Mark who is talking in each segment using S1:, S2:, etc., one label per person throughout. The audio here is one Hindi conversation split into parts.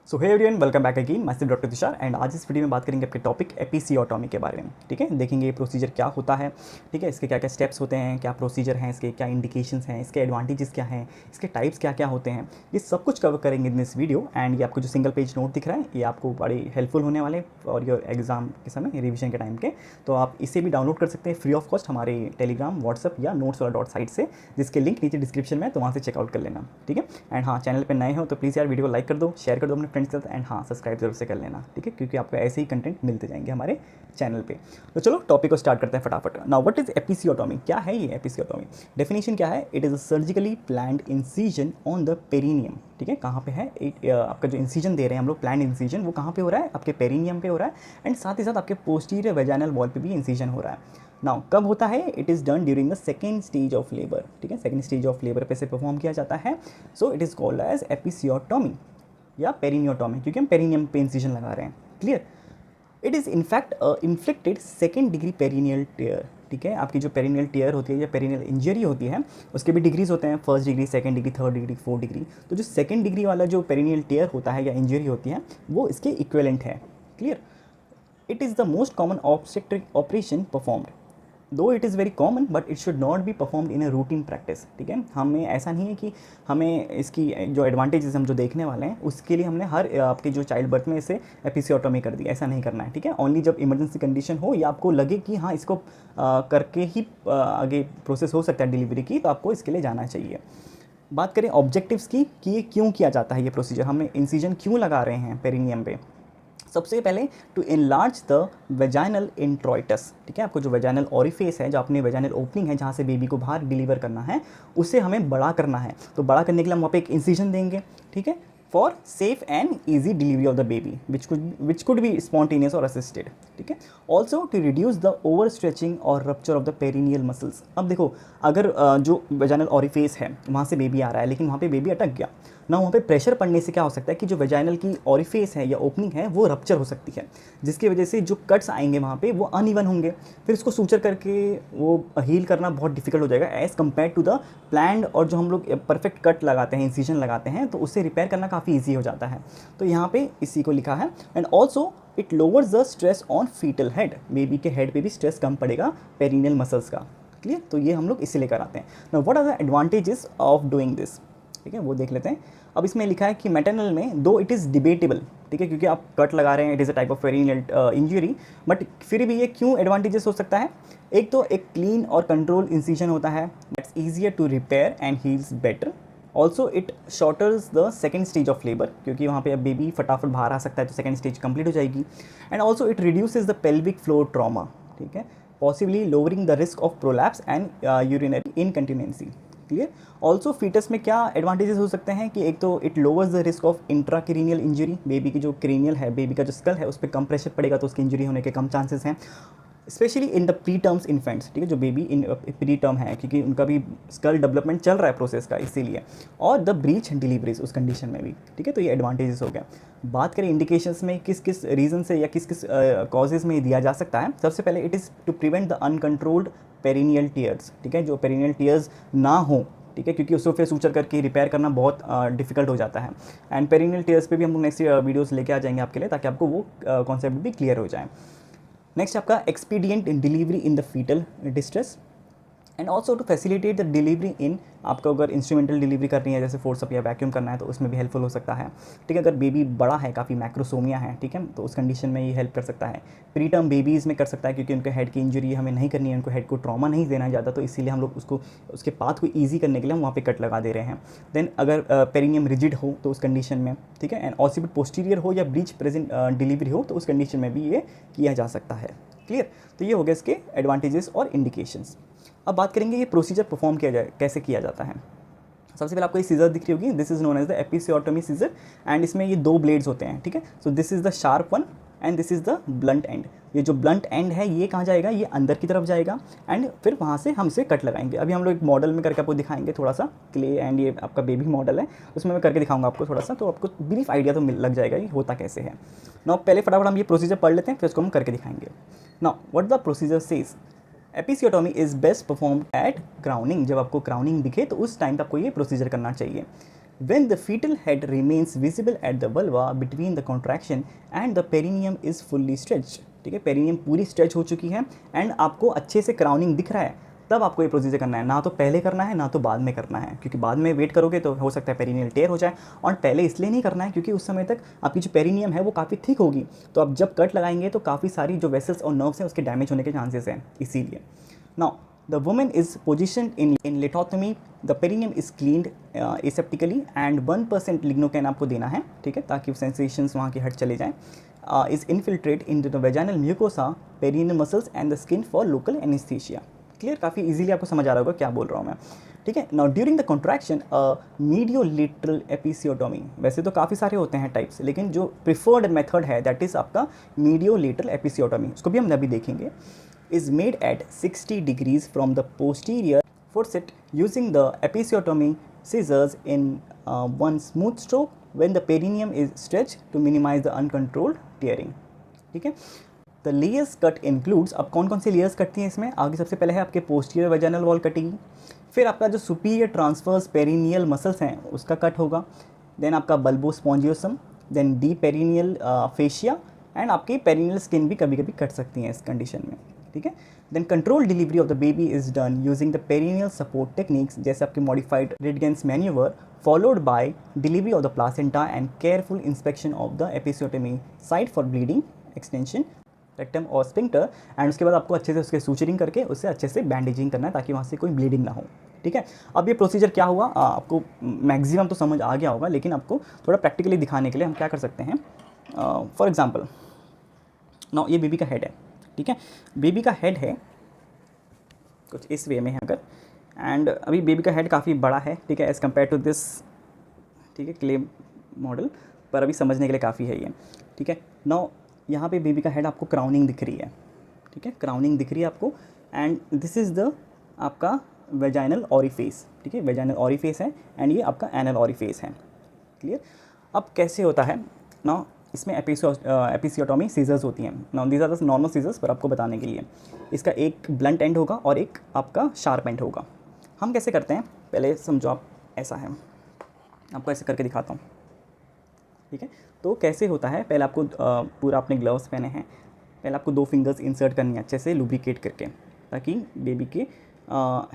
S1: सो hey everyone, welcome back again. मैं डॉक्टर तुषार एंड आज इस वीडियो में बात करेंगे आपके टॉपिक एपिसियोटॉमी के बारे में। ठीक है, देखेंगे ये प्रोसीजर क्या होता है, ठीक है, इसके क्या क्या स्टेप्स होते हैं, क्या प्रोसीजर हैं, इसके क्या इंडिकेशंस हैं, इसके एडवांटेजेस क्या हैं, इसके टाइप्स क्या क्या होते हैं, ये सब कुछ कवर करेंगे इन दिस वीडियो। एंड ये आपको जो सिंगल पेज नोट दिख रहा है ये आपको बड़े हेल्पफुल होने वाले और योर एग्जाम के समय, रिविजन के टाइम के। तो आप इसे भी डाउनलोड कर सकते हैं फ्री ऑफ कॉस्ट हमारे टेलीग्राम, व्हाट्सअप या नोट्स वाला साइट से, जिसके लिंक नीचे डिस्क्रिप्शन में है, तो वहाँ से चेकआउट कर लेना। ठीक है, एंड हाँ, चैनल पर नए हो तो प्लीज़ यार वीडियो को लाइक कर दो, शेयर कर दो अपने फ्रेंड्स के साथ, एंड हाँ, सब्सक्राइब जरूर से कर लेना। ठीक है, क्योंकि आपको ऐसे ही कंटेंट मिलते जाएंगे हमारे चैनल पे। तो चलो टॉपिक को स्टार्ट करते हैं फटाफट। Now what is एपिसियोटॉमी? क्या है ये एपिसियोटॉमी? डेफिनेशन क्या है? It is a surgically planned incision on the perineum. ठीक है, कहाँ पे है? आपका जो इंसिजन दे रहे हैं हम लोग, प्लान्ड इंसिजन, वो कहाँ पे हो रहा है? आपके पेरिनियम पे हो रहा है, एंड साथ ही साथ आपके पोस्टीरियर वेजाइनल वॉल पे भी इंसिजन हो रहा है। नाउ कब होता है? It is done during the second stage of labour. ठीक है, सेकेंड स्टेज ऑफ लेबर पे से परफॉर्म किया जाता है। So it is called as episiotomy या पेरिनियोटॉमी, क्योंकि हम पेरिनियम पे इंसिजन लगा रहे हैं। Clear? It is in fact inflicted second degree perineal tear. ठीक है, आपकी जो पेरिनियल टेयर होती है या पेरिनियल इंजरी होती है, उसके भी डिग्रीज होते हैं, first degree, second degree, third degree, fourth degree. तो जो सेकंड डिग्री वाला जो पेरिनियल टेयर होता है या इंजरी होती है, वो इसके इक्विवेलेंट है। Clear? It is the most common obstetric operation performed, though it is very common but it should not be performed in a routine practice. ठीक है, हमें ऐसा नहीं है कि हमें इसकी जो एडवांटेजेस हम जो देखने वाले हैं उसके लिए हमने हर आपके जो चाइल्ड बर्थ में इसे एपिसियोटॉमी कर दी, ऐसा नहीं करना है। ठीक है, ओनली जब इमरजेंसी कंडीशन हो या आपको लगे कि हाँ इसको करके ही आगे प्रोसेस हो सकता है डिलीवरी की, तो आपको इसके लिए जाना चाहिए। बात करें ऑब्जेक्टिव्स की कि ये क्यों किया जाता है, ये प्रोसीजर हमें इंसिजन क्यों लगा रहे हैं पेरिनियम पे। सबसे पहले टू इनलार्ज द वेजाइनल इंट्रोइटस। ठीक है, आपको जो वेजाइनल ऑरिफेस है, जो अपने वेजाइनल ओपनिंग है जहाँ से बेबी को बाहर डिलीवर करना है, उसे हमें बड़ा करना है। तो बड़ा करने के लिए हम वहाँ पे एक इंसिजन देंगे। ठीक है, for safe and easy delivery of the baby which could be spontaneous or assisted. ठीक है, also to reduce the over stretching or rupture of the perineal muscles. अब देखो, अगर जो वेजाइनल ऑरिफेस है वहाँ से बेबी आ रहा है लेकिन वहाँ पे बेबी अटक गया ना, वहाँ पे प्रेशर पड़ने से क्या हो सकता है कि जो वेजाइनल की ऑरिफेस है या ओपनिंग है वो रप्चर हो सकती है, जिसकी वजह से जो कट्स आएंगे वहाँ पे वो अनइवन होंगे, फिर इसको सूचर करके वो हील करना बहुत डिफिकल्ट हो जाएगा as compare to the planned. और जो हम लोग परफेक्ट कट लगाते हैं, इंसिजन लगाते हैं, तो उससे रिपेयर करना काफ़ी ईजी हो जाता है। तो यहाँ पे इसी को लिखा है। And also it lowers the stress on fetal head, baby के हेड पे भी स्ट्रेस कम पड़ेगा पेरिनियल मसल्स का। क्लियर? तो ये हम लोग इससे लेकर आते हैं। Now what are the advantages of doing this? ठीक है, वो देख लेते हैं। अब इसमें लिखा है कि मैटरनल में दो इट इज़ डिबेटेबल। ठीक है, क्योंकि आप कट लगा रहे हैं, it is a type of perineal injury, but फिर भी ये क्यों एडवांटेजेस हो सकता है? एक तो एक क्लीन और कंट्रोल इंसिजन होता है, that's easier to repair and heals better. Also it shortens the second stage of labour, क्योंकि वहाँ पे अब बेबी फटाफट बाहर आ सकता है, तो सेकेंड स्टेज कंप्लीट हो जाएगी। And also it reduces the pelvic floor trauma. ठीक है, possibly lowering the risk of prolapse and urinary incontinence. Clear? Also foetus में क्या एडवांटेजेस हो सकते हैं कि एक तो it lowers the risk of intracranial injury, baby की जो क्रेनियल है, बेबी का जो स्कल है उस पर कम प्रेशर पड़ेगा, तो उसकी इंजरी होने के कम चांसेस हैं, specially in the pre terms infants. ठीक है, जो बेबी इन प्री टर्म है, क्योंकि उनका भी स्कल डेवलपमेंट चल रहा है प्रोसेस का, इसीलिए। और द ब्रीच डिलीवरीज उस कंडीशन में भी। ठीक है, तो ये एडवांटेजेस हो गया। बात करें इंडिकेशंस में किस किस रीज़न से या किस किस कॉजेज़ में दिया जा सकता है, सबसे पहले it is to prevent the uncontrolled perineal tears. ठीक है, जो पेरिनियल टीयर्स ना हो, ठीक है, क्योंकि उसको फिर सूचर करके रिपेयर करना बहुत डिफिकल्ट हो जाता है। एंड पेरिनियल टीयर्स पे भी हम लोग नेक्स्ट वीडियोस लेके आ जाएंगे आपके लिए, ताकि आपको वो कॉन्सेप्ट भी क्लियर हो जाए। नेक्स्ट आपका expedient in delivery in the foetal distress and also to facilitate the delivery in, आपको अगर इंस्ट्रूमेंटल डिलीवरी करनी है जैसे फोर्सअप या वैक्यूम करना है, तो उसमें भी हेल्पफुल हो सकता है। ठीक है, अगर बेबी बड़ा है, काफ़ी मैक्रोसोमिया है, ठीक है, तो उस कंडीशन में ये हेल्प कर सकता है। प्री टर्म बेबीज़ में कर सकता है, क्योंकि उनके हेड की इंजरी हमें नहीं करनी है, उनको हेड को ट्रॉमा नहीं देना है ज़्यादा, तो इसीलिए हम लोग उसको उसके पाथ को ईजी करने के लिए हम वहाँ पे कट लगा दे रहे हैं। देन अगर पेरिनियम रिजिड हो तो उस कंडीशन में, ठीक है, एंड ऑसिबिट पोस्टीरियर हो या ब्रीच प्रेजेंट डिलीवरी हो, तो उस कंडीशन में भी ये किया जा सकता है। क्लियर? तो ये हो गया इसके एडवांटेजेस और इंडिकेशंस। अब बात करेंगे ये प्रोसीजर परफॉर्म किया जाए, कैसे किया जाता है। सबसे पहले आपको ये सीजर दिख रही होगी, this is known as the episiotomy scissor, and इसमें ये दो ब्लेड्स होते हैं। ठीक है, so this is the sharp one and this is the blunt end. ये जो ब्लंट एंड है ये कहाँ जाएगा? ये अंदर की तरफ जाएगा, एंड फिर वहाँ से हम इसे कट लगाएंगे। अभी हम लोग एक मॉडल में करके आपको दिखाएंगे थोड़ा सा क्ले, एंड ये आपका बेबी मॉडल है, उसमें मैं करके दिखाऊंगा आपको थोड़ा सा, तो आपको ब्रीफ आइडिया तो लग जाएगा ये होता कैसे है। नाउ पहले फटाफट हम ये प्रोसीजर पढ़ लेते हैं, फिर उसको हम करके दिखाएंगे। Now what the procedure says? एपिसियोटॉमी is best perform at crowning. जब आपको क्राउनिंग दिखे तो उस टाइम पे आपको ये प्रोसीजर करना चाहिए। when the fetal head remains visible at the vulva between the contraction and the perineum is fully stretched, ठीक है, पेरिनियम पूरी स्ट्रेच हो चुकी है एंड आपको अच्छे से क्राउनिंग दिख रहा है, तब आपको ये प्रोसीजर करना है। ना तो पहले करना है ना तो बाद में करना है, क्योंकि बाद में वेट करोगे तो हो सकता है पेरिनियल टेयर हो जाए, और पहले इसलिए नहीं करना है क्योंकि उस समय तक आपकी जो पेरिनियम है वो काफ़ी थिक होगी, तो आप जब कट लगाएंगे तो काफ़ी सारी जो वेसल्स और नर्व्स हैं उसके डैमेज होने के चांसेस हैं, इसीलिए। Now the women is position in lithotomy, the perineum is cleaned aseptically and 1% lignocaine आपको देना है, ठीक है, ताकि सेंसेशंस वहाँ की हट चले जाएँ। Is infiltrate in the vaginal mucosa, perineal muscles and the skin for local anaesthesia. Clear, काफ़ी इजीली आपको समझ आ रहा होगा क्या बोल रहा हूँ मैं, ठीक है। Now during the contraction mediolateral episiotomy, वैसे तो काफ़ी सारे होते हैं टाइप्स, लेकिन जो प्रिफर्ड मेथड है दैट इज़ आपका मीडियोलेटरल एपिसियोटोमी, उसको भी हम अभी देखेंगे। Is made at 60 degrees from the posterior fourchette using the episiotomy scissors in one smooth stroke when the perineum is stretch to minimise the uncontrolled tearing, ठीक है। द लेयर्स कट इंक्लूड्स, अब कौन कौन सी लेयर्स कटती हैं इसमें, आगे सबसे पहले है आपके पोस्टीरियर वेजाइनल वॉल कटेगी, फिर आपका जो सुपीरियर ट्रांसवर्स पेरिनियल मसल्स हैं उसका कट होगा, देन आपका bulbospongiosum, then the perineal fascia, and आपकी पेरिनियल स्किन भी कभी कभी कट सकती हैं इस कंडीशन में, ठीक है। Then control delivery of the baby is done using the perineal support techniques, जैसे आपके modified Ritgen's manoeuvre, followed by delivery of the placenta and careful inspection of the episiotomy site for bleeding extension rectum or sphincter, and उसके बाद आपको अच्छे से उसके सूचरिंग करके उससे अच्छे से बैंडेजिंग करना है ताकि वहाँ से कोई ब्लीडिंग ना हो, ठीक है। अब ये प्रोसीजर क्या हुआ, आपको मैक्सिमम तो समझ आ गया होगा, लेकिन आपको थोड़ा प्रैक्टिकली दिखाने के लिए हम क्या कर सकते हैं। फॉर एग्जांपल नाउ ये बेबी का हेड है, ठीक है, बेबी का हेड है कुछ इस वे में है अगर, एंड अभी बेबी का हेड काफ़ी बड़ा है, ठीक है, एज़ कम्पेयर टू दिस, ठीक है, क्ले मॉडल, पर अभी समझने के लिए काफ़ी है ये, ठीक है। नाउ यहाँ पे बेबी का हेड आपको क्राउनिंग दिख रही है, ठीक है, क्राउनिंग दिख रही है आपको, एंड दिस इज़ द आपका वेजाइनल ऑरिफेस, ठीक है, वेजाइनल ऑरिफेस है, एंड ये आपका एनल ऑरिफेस है, क्लियर। अब कैसे होता है ना, इसमें एपिसियोटोमी सीजर्स होती हैं, now these are the normal scissors, पर आपको बताने के लिए इसका एक ब्लंट एंड होगा और एक आपका शार्प एंड होगा। हम कैसे करते हैं, पहले समझो आप, ऐसा है, आपको ऐसे करके दिखाता हूँ, ठीक है। तो कैसे होता है, पहले आपको पूरा अपने ग्लव्स पहने हैं, पहले आपको 2 फिंगर्स इंसर्ट करनी है अच्छे से लुब्रिकेट करके, ताकि बेबी के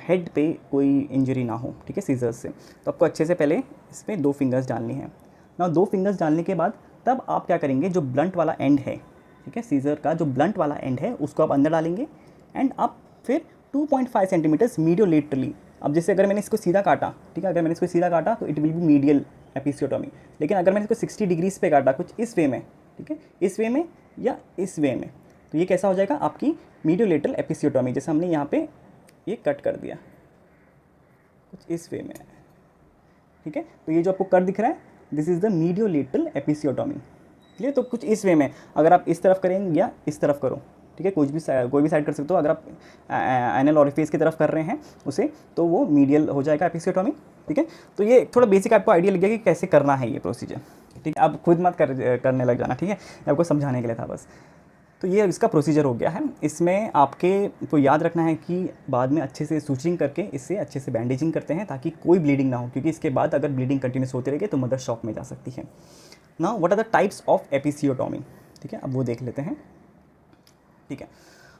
S1: हेड पे कोई इंजरी ना हो, ठीक है, सीजर्स से। तो आपको अच्छे से पहले इसमें 2 फिंगर्स डालनी है ना, 2 फिंगर्स डालने के बाद तब आप क्या करेंगे, जो ब्लंट वाला एंड है, ठीक है, सीजर का जो ब्लंट वाला एंड है उसको आप अंदर डालेंगे, एंड आप फिर 2.5 सेंटीमीटर्स मीडियोलेटरली, अब जैसे अगर मैंने इसको सीधा काटा, ठीक है, अगर मैंने इसको सीधा काटा तो it will be medial episiotomy, लेकिन अगर मैंने इसको 60 डिग्रीज पे काटा कुछ इस वे में, ठीक है, इस वे में या इस वे में, तो ये कैसा हो जाएगा आपकी मीडियोलेटरल एपिसियोटोमी, जैसे हमने यहाँ पे ये कट कर दिया कुछ इस वे में, ठीक है। तो ये जो आपको कट दिख रहा है this is the mediolateral episiotomy, clear. तो कुछ इस वे में, अगर आप इस तरफ करेंगे या इस तरफ करो, ठीक है, कोई भी साइड कर सकते हो, अगर आप एनल ऑरिफिस की तरफ कर रहे हैं उसे, तो वो मीडियल हो जाएगा एपिसियोटोमी, ठीक है। तो ये थोड़ा बेसिक आपको आइडिया लग गया कि कैसे करना है ये प्रोसीजर, ठीक है, आप खुद मत करने लग जाना, ठीक है, आपको समझाने के लिए था बस। तो ये इसका प्रोसीजर हो गया है, इसमें आपके को याद रखना है कि बाद में अच्छे से सूचरिंग करके इससे अच्छे से बैंडेजिंग करते हैं ताकि कोई ब्लीडिंग ना हो, क्योंकि इसके बाद अगर ब्लीडिंग कंटिन्यूस होती रहेगी तो मदर शॉक में जा सकती है। Now what are the types of episiotomy, ठीक है, अब वो देख लेते हैं, ठीक है।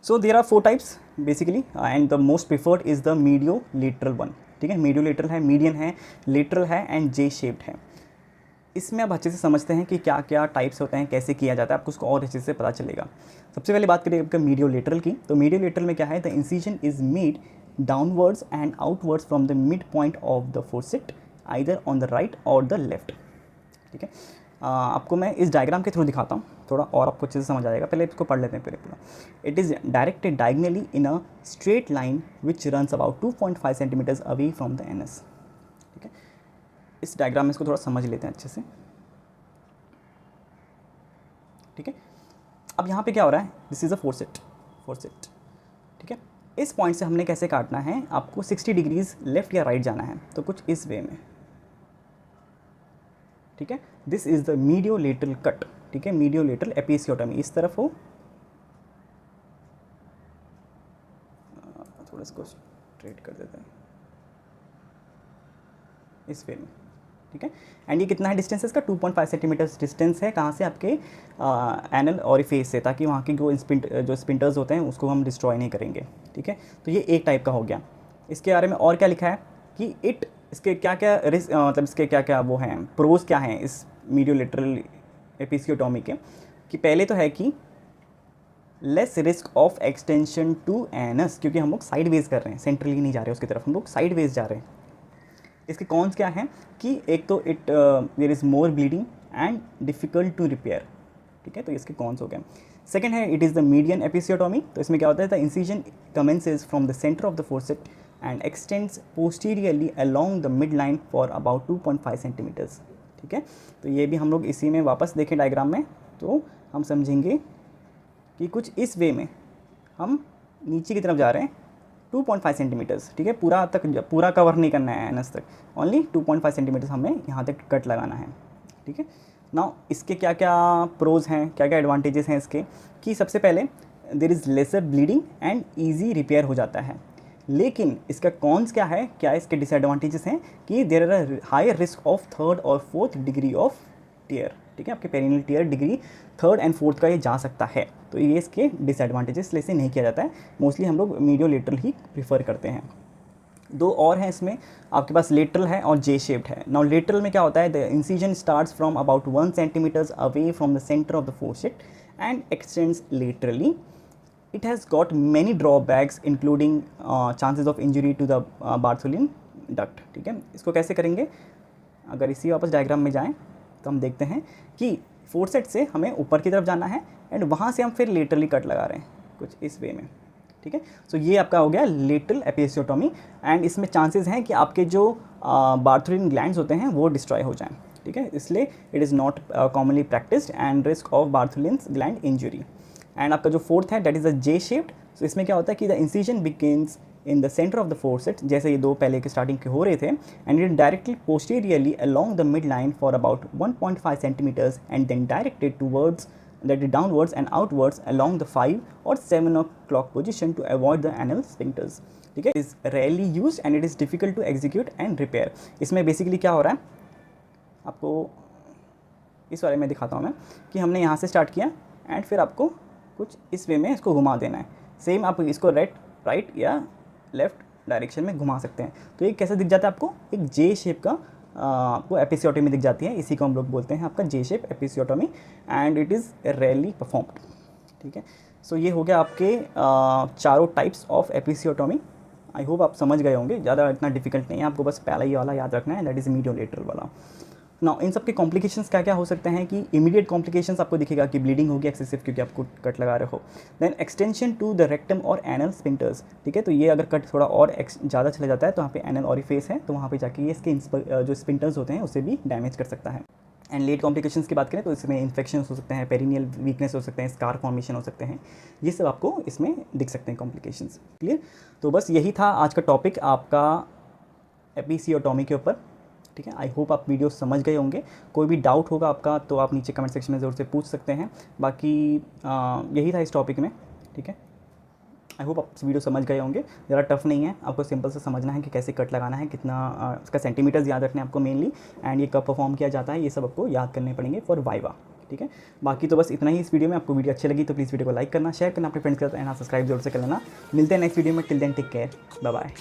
S1: So there are 4 types basically, and the most preferred is the mediolateral one, ठीक है, मीडियोलेटरल है, मीडियन है, लेटरल है, एंड जे शेप्ड है। इसमें आप अच्छे से समझते हैं कि क्या क्या टाइप्स होते हैं, कैसे किया जाता है, आपको उसको और अच्छे से पता चलेगा। सबसे पहले बात करें आपका मीडियोलेटरल की, तो मीडियोलेटरल में क्या है, the incision is made downwards and outwards from the mid point of the fourchette either on the right or the left, ठीक है। आपको मैं इस डायग्राम के थ्रू दिखाता हूँ, थोड़ा और आपको अच्छे से समझ आएगा, पहले इसको पढ़ लेते हैं पूरा। It is directed diagonally in a straight line which runs about 2.5 centimetres away from the anus, ठीक है। इस डायग्राम में इसको थोड़ा समझ लेते हैं अच्छे से, ठीक है। अब यहाँ पे क्या हो रहा है, दिस इज़ अ फोर्सेट, ठीक है। इस पॉइंट से हमने कैसे काटना है, आपको 60 डिग्रीज लेफ्ट या राइट जाना है, तो कुछ इस वे में, ठीक है। This is the mediolateral cut, ठीक है, मीडियोलेटरल एपिसियोटोमी, इस तरफ हो, थोड़ा इसको स्ट्रेट कर देते हैं, इस वे में, ठीक है। एंड ये कितना है डिस्टेंस है इसका, 2.5 सेंटीमीटर्स डिस्टेंस है कहाँ से, आपके एनल ऑरिफिस से, ताकि वहाँ के जो स्पिंटर्स होते हैं उसको हम डिस्ट्रॉय नहीं करेंगे, ठीक है। तो ये एक टाइप का हो गया। इसके बारे में और क्या लिखा है कि इसके क्या क्या रिस्क, मतलब इसके क्या क्या वो हैं, प्रोज क्या हैं इस मीडियोलेटरल एपिसियोटोमी के, कि पहले तो है कि less risk of extension to anus, क्योंकि हम लोग साइड वेज कर रहे हैं, सेंट्रली नहीं जा रहे उसकी तरफ, हम लोग साइड वेज जा रहे हैं। इसके कॉन्स क्या हैं कि एक तो there is more bleeding and difficult to repair, ठीक है, तो इसके कॉन्स हो गए। सेकेंड है it is the median episiotomy, तो इसमें क्या होता है, the incision commences from the centre of the fourchette and extends posteriorly along the mid line for about 2.5 centimetres, ठीक है। तो ये भी हम लोग इसी में वापस देखें डायग्राम में, तो हम समझेंगे कि कुछ इस वे में हम नीचे की तरफ जा रहे हैं 2.5 सेंटीमीटर्स, ठीक है, पूरा कवर नहीं करना है एनस तक, ओनली 2.5 सेंटीमीटर्स हमें यहाँ तक कट लगाना है, ठीक है। नाउ इसके क्या क्या प्रोज हैं, क्या क्या एडवांटेजेस हैं इसके, कि सबसे पहले there is lesser bleeding and easy repair हो जाता है। लेकिन इसका कॉन्स क्या है, क्या इसके डिसएडवांटेजेस हैं कि there are higher risk of 3rd और 4th डिग्री ऑफ टियर, ठीक है, आपके perennial tier degree 3rd and 4th का ये जा सकता है। तो ये इसके डिसएडवांटेजेस, इसलिए इसे नहीं किया जाता है, मोस्टली हम लोग मीडियोलेटरल ही प्रीफर करते हैं। दो और हैं इसमें, आपके पास लेटरल है और जे शेप्ड है। नाउ लेटरल में क्या होता है, the incision starts from about 1 centimetres away from the centre of the fourchette and extends laterally. It has got many drawbacks including chances of injury to the Bartholin duct, ठीक है। इसको कैसे करेंगे, अगर इसी वापस डायग्राम में जाएँ तो हम देखते हैं कि फोर्सेट से हमें ऊपर की तरफ जाना है एंड वहाँ से हम फिर लेटरली कट लगा रहे हैं कुछ इस वे में, ठीक है। सो ये आपका हो गया लेटरल एपिसियोटोमी, एंड इसमें चांसेस हैं कि आपके जो बार्थोलिन ग्लैंड्स होते हैं वो डिस्ट्रॉय हो जाएं, ठीक है, इसलिए it is not commonly practised and risk of Bartholin gland injury. And आपका जो फोर्थ है that is the J shaped, so इसमें क्या होता है कि the incision begins in the centre of the fourchette, जैसे ये दो पहले के स्टार्टिंग के हो रहे थे, and it directly posteriorly along the mid line for about 1.5 centimetres and then directed towards that is downwards and outwards along the 5 or 7 o'clock position to avoid the anal sphincters, ठीक है। is rarely used and it is difficult to execute and repair। इसमें बेसिकली क्या हो रहा है, आपको इस वाले में दिखाता हूँ मैं, कि हमने यहाँ से स्टार्ट किया एंड फिर आपको कुछ इस वे में इसको घुमा देना है। सेम आप इसको राइट या लेफ़्ट डायरेक्शन में घुमा सकते हैं। तो ये कैसे दिख जाता है आपको, एक जे शेप का आपको एपिसियोटोमी दिख जाती है, इसी को हम लोग बोलते हैं आपका जे shape episiotomy, and it is rarely performed, ठीक है। सो ये हो गया आपके चारों types of episiotomy. I hope आप समझ गए होंगे, ज़्यादा इतना डिफिकल्ट नहीं है, आपको बस पहला ही वाला याद रखना है, दैट इज़ मीडियोलेटरल वाला। नाउ इन सब के कॉम्प्लिकेशंस क्या क्या हो सकते हैं, कि इमीडिएट कॉम्प्लिकेशंस आपको दिखेगा कि ब्लीडिंग होगी एक्सेसिव, क्योंकि आपको कट लगा रहे हो। Then extension to the rectum और एनल स्पिंक्टर्स, ठीक है, तो ये अगर कट थोड़ा और ज़्यादा चला जाता है तो वहाँ पे एनल ऑरिफिस है, तो वहाँ पे जाके ये इसके जो स्पिंक्टर्स होते हैं उसे भी डैमेज कर सकता है। एंड लेट कॉम्प्लिकेशंस की बात करें तो इसमें इन्फेक्शन हो सकते हैं, पेरिनियल वीकनेस हो सकते हैं, स्कार फॉर्मेशन हो सकते हैं, ये सब आपको इसमें दिख सकते हैं कॉम्प्लिकेशंस। क्लियर, तो बस यही था आज का टॉपिक आपका एपिसियोटोमी के ऊपर, ठीक है। आई होप आप वीडियो समझ गए होंगे। कोई भी डाउट होगा आपका तो आप नीचे कमेंट सेक्शन में ज़रूर से पूछ सकते हैं। बाकी यही था इस टॉपिक में, ठीक है। आई होप आप वीडियो समझ गए होंगे, ज़रा टफ नहीं है, आपको सिंपल से समझना है कि कैसे कट लगाना है, कितना उसका सेंटीमीटर्स याद रखना है आपको मेनली, एंड ये कब परफॉर्म किया जाता है, ये सब आपको याद करने पड़ेंगे फॉर वाइवा, ठीक है। बाकी तो बस इतना ही इस वीडियो में। आपको वीडियो अच्छी लगी तो प्लीज़ वीडियो को लाइक करना, शेयर करना अपने फ्रेंड्स के साथ, एंड सब्सक्राइब जरूर से कर लेना। मिलते हैं नेक्स्ट वीडियो में, till then take care, bye bye.